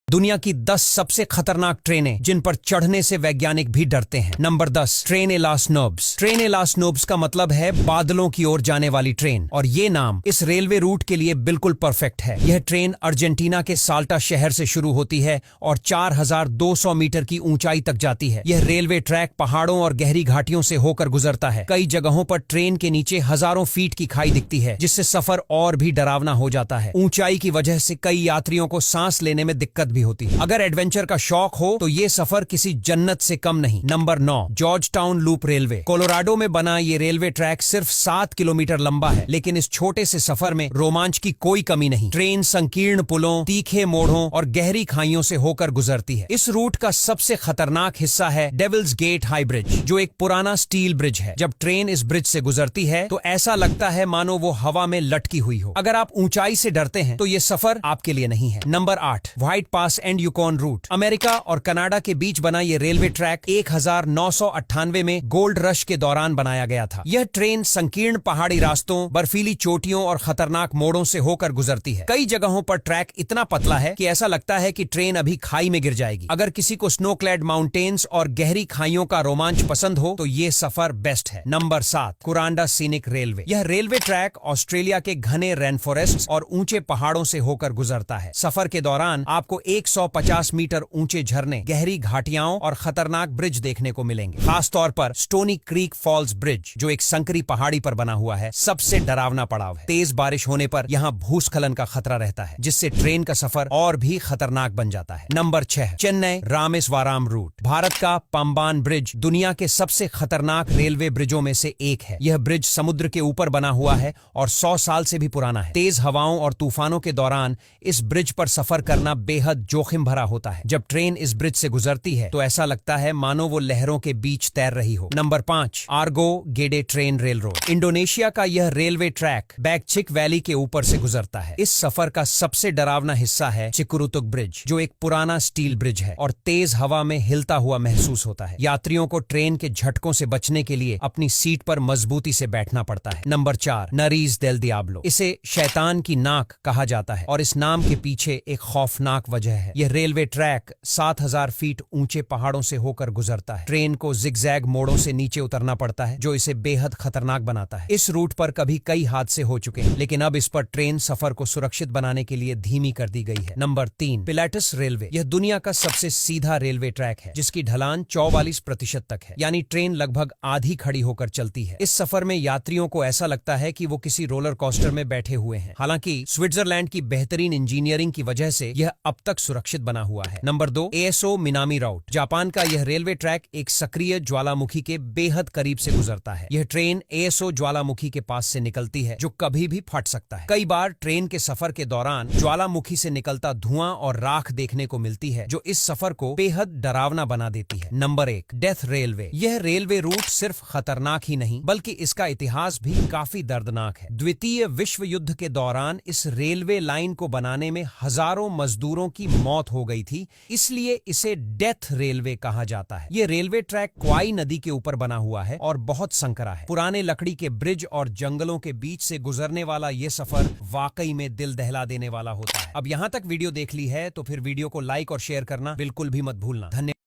दुनिया की 10 सबसे खतरनाक ट्रेनें जिन पर चढ़ने से वैज्ञानिक भी डरते हैं। Number 10, train alas knobs. Train alas knobs का मतलब है बादलों की ओर जाने वाली ट्रेन, और ये नाम इस रेलवे रूट के लिए बिल्कुल परफेक्ट है। यह ट्रेन अर्जेंटीना के साल्टा शहर से शुरू होती है और 4200 मीटर की ऊंचाई तक जाती है। यह रेलवे ट्रैक पहाड़ों और गहरी घाटियों से होकर गुजरता है। कई जगहों पर ट्रेन के नीचे हजारों फीट की खाई दिखती है, जिससे सफर और भी डरावना हो जाता है। ऊंचाई की वजह से कई यात्रियों को सांस लेने में दिक्कत होती है। अगर एडवेंचर का शौक हो तो ये सफर किसी जन्नत से कम नहीं। Number 9, George town loop railway. Colorado में बना ये रेलवे ट्रैक सिर्फ 7 किलोमीटर लंबा है, लेकिन इस छोटे से सफर में रोमांच की कोई कमी नहीं। ट्रेन संकीर्ण पुलों, तीखे मोड़ों और गहरी खाइयों से होकर गुजरती है। इस रूट का सबसे खतरनाक हिस्सा है डेविल्स गेट हाई ब्रिज, जो एक पुराना स्टील ब्रिज है। जब ट्रेन इस ब्रिज से गुजरती है तो ऐसा लगता है मानो वो हवा में लटकी हुई हो। अगर आप ऊंचाई से डरते हैं तो ये सफर आपके लिए नहीं है। Number 8, White Pass and Yukon Route. America और कनाडा के बीच बना ये रेलवे ट्रैक 1998 में गोल्ड रश के दौरान बनाया गया था। यह ट्रेन संकीर्ण पहाड़ी रास्तों, बर्फीली चोटियों और खतरनाक मोड़ों से होकर गुजरती है। कई जगहों पर ट्रैक इतना पतला है कि ऐसा लगता है कि ट्रेन अभी खाई में गिर जाएगी। अगर किसी को स्नो क्लैड माउंटेन्स और गहरी खाइयों का रोमांच पसंद हो तो ये सफर बेस्ट है। Number 7, Kuranda scenic railway. यह रेलवे ट्रैक ऑस्ट्रेलिया के घने रेन फॉरेस्ट और ऊंचे पहाड़ों से होकर गुजरता है। सफर के दौरान आपको 150 मीटर ऊंचे झरने, गहरी घाटियां और खतरनाक ब्रिज देखने को मिलेंगे। खास तौर पर स्टोनी क्रीक फॉल्स ब्रिज, जो एक संकरी पहाड़ी पर बना हुआ है, सबसे डरावना पड़ाव है। तेज बारिश होने पर यहाँ भूस्खलन का खतरा रहता है, जिससे ट्रेन का सफर और भी खतरनाक बन जाता है। Number 6, Chennai Rameswaram route. भारत का पंबान ब्रिज दुनिया के सबसे खतरनाक रेलवे ब्रिजों में से एक है। यह ब्रिज समुद्र के ऊपर बना हुआ है और 100 साल से भी पुराना है। तेज हवाओं और तूफानों के दौरान इस ब्रिज पर सफर करना बेहद जोखिम भरा होता है। जब ट्रेन इस ब्रिज से गुजरती है तो ऐसा लगता है मानो वो लहरों के बीच तैर रही हो। Number 5, Ergo Gede train rail road. Indonesia का यह रेलवे ट्रैक बैकचिक वैली के ऊपर से गुजरता है। इस सफर का सबसे डरावना हिस्सा है चिकुरुतुक ब्रिज, जो एक पुराना स्टील ब्रिज है और तेज हवा में हिलता हुआ महसूस होता है। यात्रियों को ट्रेन के झटकों से बचने के लिए अपनी सीट पर मजबूती से बैठना पड़ता है। नंबर 4, नरीज देल दियाब्लो। इसे शैतान की नाक कहा जाता है और इस नाम के पीछे एक खौफनाक वजह है। यह रेलवे ट्रैक 7000 फीट ऊंचे पहाड़ों से होकर गुजरता है। ट्रेन को जिगजैग मोड़ों से नीचे उतरना पड़ता है, जो इसे बेहद खतरनाक बनाता है। इस रूट पर कभी कई हादसे हो चुके हैं, लेकिन अब इस पर ट्रेन सफर को सुरक्षित बनाने के लिए धीमी कर दी गई है। Number 3, Pilatus railway. यह दुनिया का सबसे सीधा रेलवे ट्रैक है, जिसकी ढलान 44% तक है, यानी ट्रेन लगभग आधी खड़ी होकर चलती है। इस सफर में यात्रियों को ऐसा लगता है कि वो किसी रोलर कोस्टर में बैठे हुए हैं। हालांकि स्विट्जरलैंड की बेहतरीन इंजीनियरिंग की वजह से यह अब तक सुरक्षित बना हुआ है। नंबर 2, एएसओ मिनामी राउट। जापान का यह रेलवे ट्रैक एक सक्रिय ज्वालामुखी के बेहद करीब से गुजरता है। यह ट्रेन एएसओ ज्वालामुखी के पास से निकलती है, जो कभी भी फट सकता है। कई बार ट्रेन के सफर के दौरान ज्वालामुखी से निकलता धुआं और राख देखने को मिलती है, जो इस सफर को बेहद डरावना बना देती है। Number 1, death railway. यह रेलवे रूट सिर्फ खतरनाक ही नहीं, बल्कि इसका इतिहास भी काफी दर्दनाक है। द्वितीय विश्व युद्ध के दौरान इस रेलवे लाइन को बनाने में हजारों मजदूरों की मौत हो गई थी, इसलिए इसे डेथ रेलवे कहा जाता है। यह रेलवे ट्रैक क्वाई नदी के ऊपर बना हुआ है और बहुत संकरा है। पुराने लकड़ी के ब्रिज और जंगलों के बीच से गुजरने वाला यह सफर वाकई में दिल दहला देने वाला होता है। अब यहाँ तक वीडियो देख ली है तो फिर वीडियो को लाइक और शेयर करना बिल्कुल भी मत भूलना। धन्यवाद।